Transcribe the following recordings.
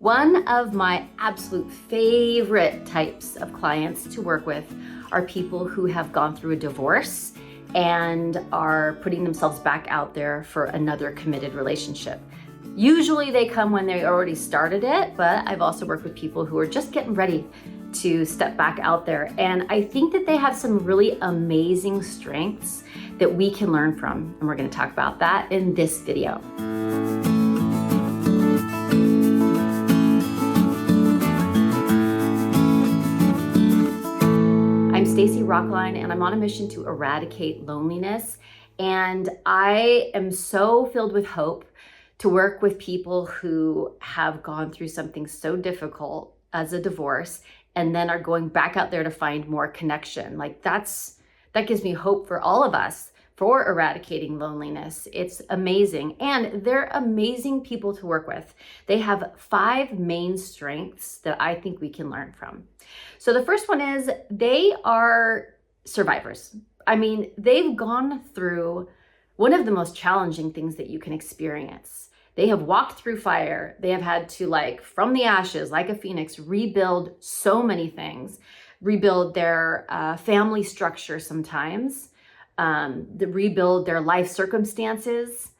One of my absolute favorite types of clients to work with are people who have gone through a divorce and are putting themselves back out there for another committed relationship. Usually they come when they already started it, but I've also worked with people who are just getting ready to step back out there. And I think that they have some really amazing strengths that we can learn from. And we're going to talk about that in this video. I'm Stacy Rocklein, and I'm on a mission to eradicate loneliness. And I am so filled with hope to work with people who have gone through something so difficult as a divorce and then are going back out there to find more connection. Like that gives me hope for all of us for eradicating loneliness. It's amazing. And they're amazing people to work with. They have 5 main strengths that I think we can learn from. So the first one is they are survivors. I mean, they've gone through one of the most challenging things that you can experience. They have walked through fire. They have had to, like, from the ashes, like a phoenix, rebuild so many things, rebuild their family structure sometimes, rebuild their life circumstances,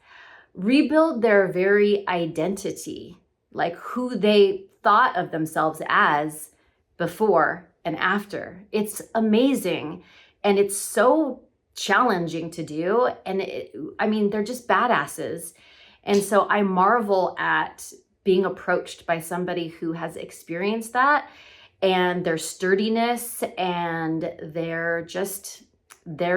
rebuild their very identity, like who they thought of themselves as before and after. It's amazing. And it's so challenging to do. And they're just badasses. And so I marvel at being approached by somebody who has experienced that, and their sturdiness and their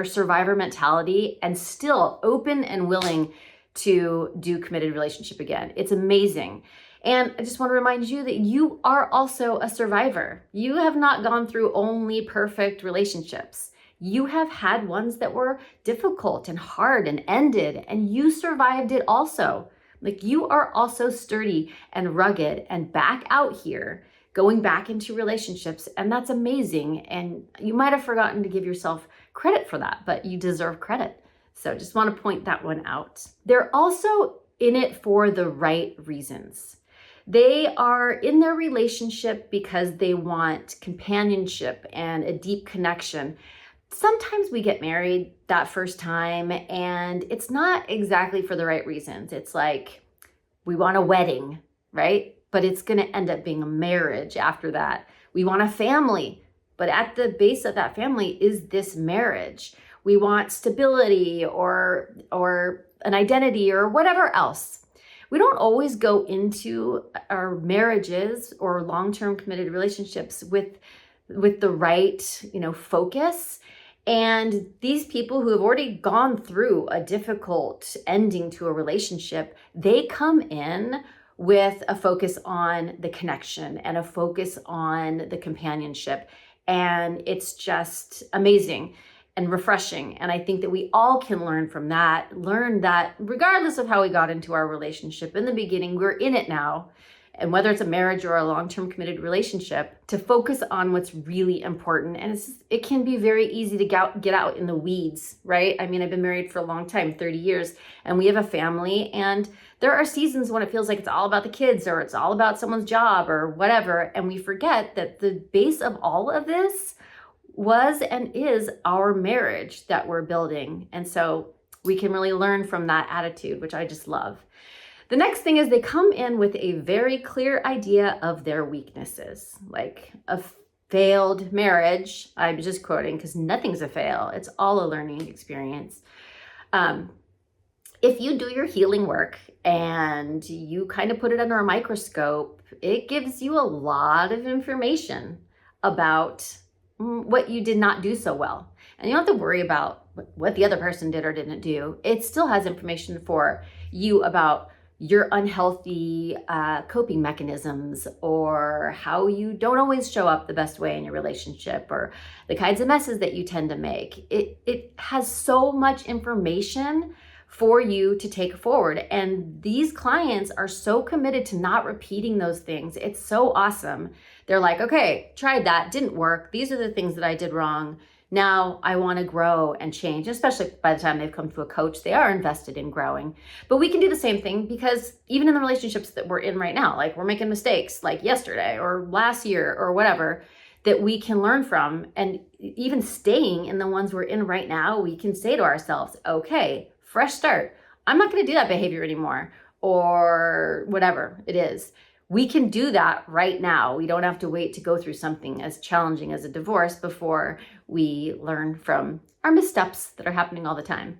survivor mentality, and still open and willing to do committed relationship again. It's amazing. And I just want to remind you that you are also a survivor. You have not gone through only perfect relationships. You have had ones that were difficult and hard and ended, and you survived it also. Like, you are also sturdy and rugged and back out here, going back into relationships, and that's amazing. And you might have forgotten to give yourself credit for that, but you deserve credit. So just want to point that one out. They're also in it for the right reasons. They are in their relationship because they want companionship and a deep connection. Sometimes we get married that first time and it's not exactly for the right reasons. It's like we want a wedding, right? But it's going to end up being a marriage after that. We want a family, but at the base of that family is this marriage. We want stability or an identity or whatever else. We don't always go into our marriages or long-term committed relationships with the right, focus. And these people who have already gone through a difficult ending to a relationship, they come in with a focus on the connection and a focus on the companionship. And it's just amazing and refreshing. And I think that we all can learn from that, learn that regardless of how we got into our relationship in the beginning, we're in it now. And whether it's a marriage or a long-term committed relationship, to focus on what's really important. And it can be very easy to get out in the weeds, right? I mean, I've been married for a long time, 30 years, and we have a family. And there are seasons when it feels like it's all about the kids or it's all about someone's job or whatever. And we forget that the base of all of this was and is our marriage that we're building. And so we can really learn from that attitude, which I just love. The next thing is they come in with a very clear idea of their weaknesses, like a failed marriage. I'm just quoting because nothing's a fail. It's all a learning experience. If you do your healing work and you kind of put it under a microscope, it gives you a lot of information about what you did not do so well. And you don't have to worry about what the other person did or didn't do. It still has information for you about your unhealthy coping mechanisms, or how you don't always show up the best way in your relationship, or the kinds of messes that you tend to make. It has so much information for you to take forward. And these clients are so committed to not repeating those things. It's so awesome. They're like, okay, tried that, didn't work. These are the things that I did wrong. Now I want to grow and change, especially by the time they've come to a coach, they are invested in growing. But we can do the same thing, because even in the relationships that we're in right now, like we're making mistakes like yesterday or last year or whatever, that we can learn from. And even staying in the ones we're in right now, we can say to ourselves, okay, fresh start. I'm not going to do that behavior anymore, or whatever it is. We can do that right now. We don't have to wait to go through something as challenging as a divorce before we learn from our missteps that are happening all the time.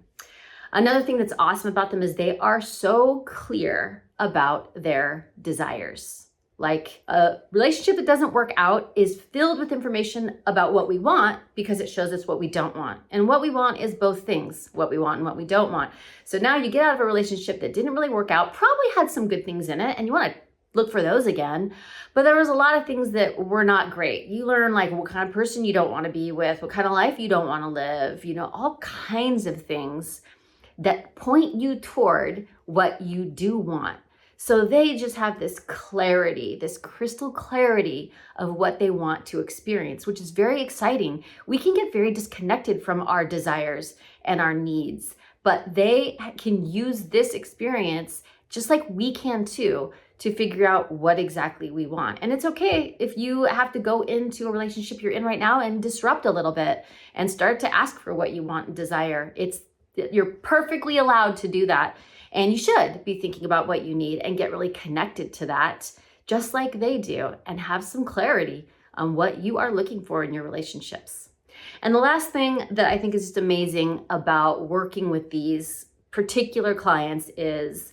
Another thing that's awesome about them is they are so clear about their desires. Like, a relationship that doesn't work out is filled with information about what we want, because it shows us what we don't want. And what we want is both things, what we want and what we don't want. So now you get out of a relationship that didn't really work out, probably had some good things in it, and you want to look for those again. But there was a lot of things that were not great. You learn like what kind of person you don't want to be with, what kind of life you don't want to live, all kinds of things that point you toward what you do want. So they just have this clarity, this crystal clarity of what they want to experience, which is very exciting. We can get very disconnected from our desires and our needs, but they can use this experience just like we can too, to figure out what exactly we want. And it's okay if you have to go into a relationship you're in right now and disrupt a little bit and start to ask for what you want and desire. You're perfectly allowed to do that. And you should be thinking about what you need and get really connected to that, just like they do, and have some clarity on what you are looking for in your relationships. And the last thing that I think is just amazing about working with these particular clients is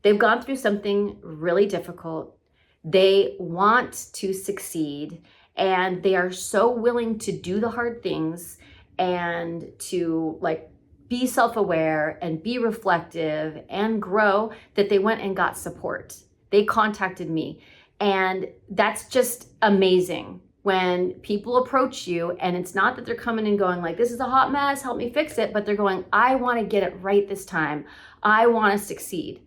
they've gone through something really difficult. They want to succeed, and they are so willing to do the hard things and to be self-aware and be reflective and grow, that they went and got support. They contacted me, and that's just amazing when people approach you, and it's not that they're coming and going like, this is a hot mess, help me fix it, but they're going, I want to get it right this time. I want to succeed.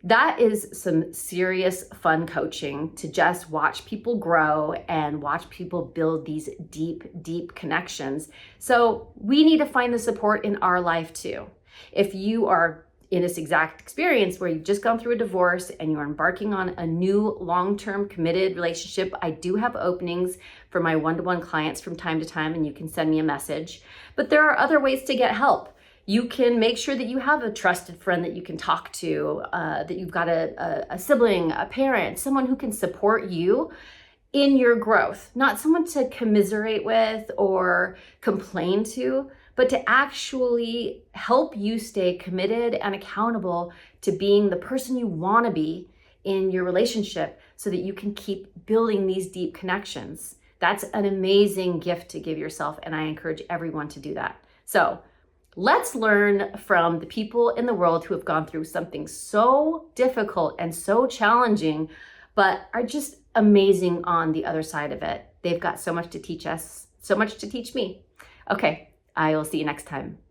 That is some serious fun coaching, to just watch people grow and watch people build these deep, deep connections. So we need to find the support in our life too. If you are in this exact experience where you've just gone through a divorce and you're embarking on a new long-term committed relationship, I do have openings for my one-to-one clients from time to time, and you can send me a message. But there are other ways to get help. You can make sure that you have a trusted friend that you can talk to, that you've got a sibling, a parent, someone who can support you in your growth. Not someone to commiserate with or complain to, but to actually help you stay committed and accountable to being the person you want to be in your relationship, so that you can keep building these deep connections. That's an amazing gift to give yourself, and I encourage everyone to do that. So let's learn from the people in the world who have gone through something so difficult and so challenging, but are just amazing on the other side of it. They've got so much to teach us, so much to teach me. Okay, I will see you next time.